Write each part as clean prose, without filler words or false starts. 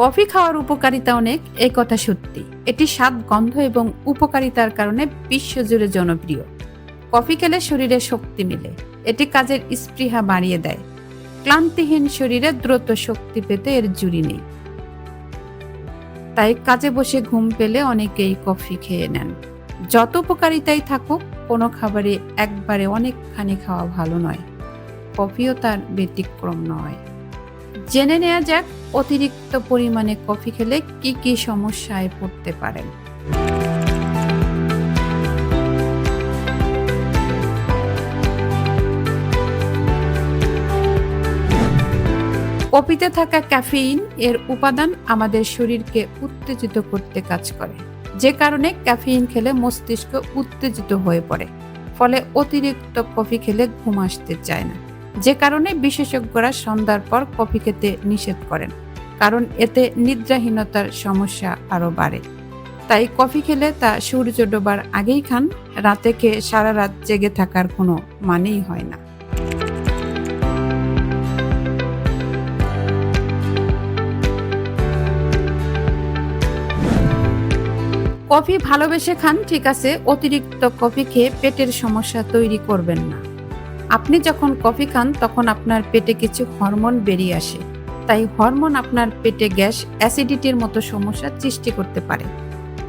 Coffee খাওয়ার উপকারিতা অনেক, এই কথা সত্যি। এটি স্বাদ, গন্ধ এবং উপকারিতার কারণে বিশ্বজুড়ে জনপ্রিয়। কফি খেলে শরীরে শক্তি মিলে, এটি কাজের স্পৃহা বাড়িয়ে দেয়। ক্লান্তিহীন শরীরে দ্রুত শক্তি পেতে এর জুড়ি নেই। তাই কাজে বসে ঘুম পেলে অনেকেই কফি খেয়ে নেন। যত উপকারিতাই থাকুক, কোনো খাবারে একবারে অনেকখানি খাওয়া ভালো নয়। কফিও তার ব্যতিক্রম নয়। জেনে নেওয়া যাক অতিরিক্ত পরিমাণে কফি খেলে কি কি সমস্যায় পড়তে পারেন। কফিতে থাকা ক্যাফেইন এর উপাদান আমাদের শরীরকে উত্তেজিত করতে কাজ করে, যে কারণে ক্যাফেইন খেলে মস্তিষ্ক উত্তেজিত হয়ে পড়ে। ফলে অতিরিক্ত কফি খেলে ঘুম আসতে চায় না, যে কারণে বিশেষজ্ঞরা সন্ধ্যার পর কফি খেতে নিষেধ করেন, কারণ এতে নিদ্রাহীনতার সমস্যা আরো বাড়ে। তাই কফি খেলে তা সূর্য ডোবার আগেই খান। রাতে খেয়ে সারা রাত জেগে থাকার কোনো মানেই হয় না। কফি ভালোবেসে খান, ঠিক আছে, অতিরিক্ত কফি খেয়ে পেটের সমস্যা তৈরি করবেন না। আপনি যখন কফি খান তখন আপনার পেটে কিছু হরমোন বেরিয়ে আসে। তাই হরমোন আপনার পেটে গ্যাস, অ্যাসিডিটির মতো সমস্যা সৃষ্টি করতে পারে।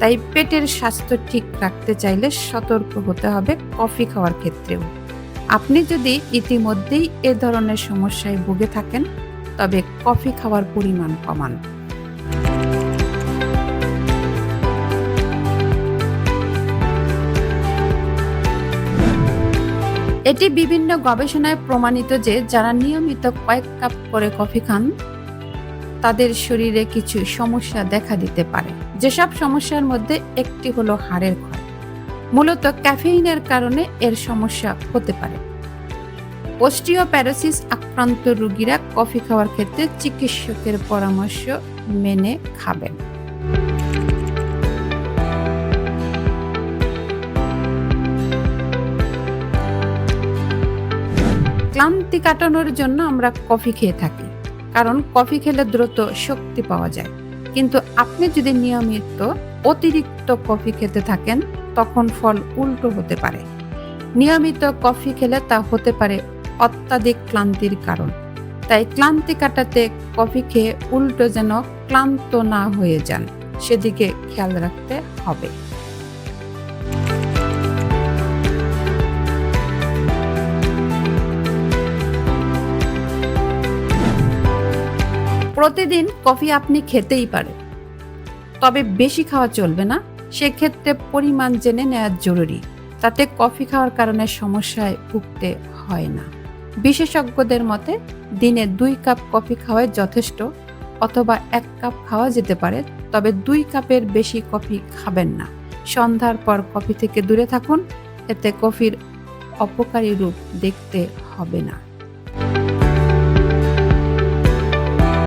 তাই পেটের স্বাস্থ্য ঠিক রাখতে চাইলে সতর্ক হতে হবে কফি খাওয়ার ক্ষেত্রেও। আপনি যদি ইতিমধ্যেই এ ধরনের সমস্যায় ভুগে থাকেন, তবে কফি খাওয়ার পরিমাণ কমান। এটি বিভিন্ন গবেষণায় প্রমাণিত যে যারা নিয়মিত কয়েক কাপ করে কফি খান, তাদের শরীরে কিছু সমস্যা দেখা দিতে পারে। যেসব সমস্যার মধ্যে একটি হলো হাড়ের ক্ষয়। মূলত ক্যাফেইনের কারণে এর সমস্যা হতে পারে। অস্টিওপ্যারোসিস আক্রান্ত রোগীরা কফি খাওয়ার ক্ষেত্রে চিকিৎসকের পরামর্শ মেনে খাবেন। ক্লান্তি কাটানোর জন্য আমরা কফি খেয়ে থাকি, কারণ কফি খেলে দ্রুত শক্তি পাওয়া যায়। কিন্তু আপনি যদি নিয়মিত অতিরিক্ত কফি খেতে থাকেন, তখন ফল উল্টো হতে পারে। নিয়মিত কফি খেলে তা হতে পারে অত্যাধিক ক্লান্তির কারণ। তাই ক্লান্তি কাটাতে কফি খেয়ে উল্টো যেন ক্লান্ত না হয়ে যান, সেদিকে খেয়াল রাখতে হবে। প্রতিদিন কফি আপনি খেতেই পারেন, তবে বেশি খাওয়া চলবে না। সেক্ষেত্রে পরিমাণ জেনে নেওয়া জরুরি, তাতে কফি খাওয়ার কারণে সমস্যায় ভুগতে হয় না। বিশেষজ্ঞদের মতে দিনে 2 কাপ কফি খাওয়াই যথেষ্ট, অথবা 1 কাপ খাওয়া যেতে পারে, তবে 2 কাপের বেশি কফি খাবেন না। সন্ধ্যার পর কফি থেকে দূরে থাকুন, এতে কফির অপকারী রূপ দেখতে হবে না।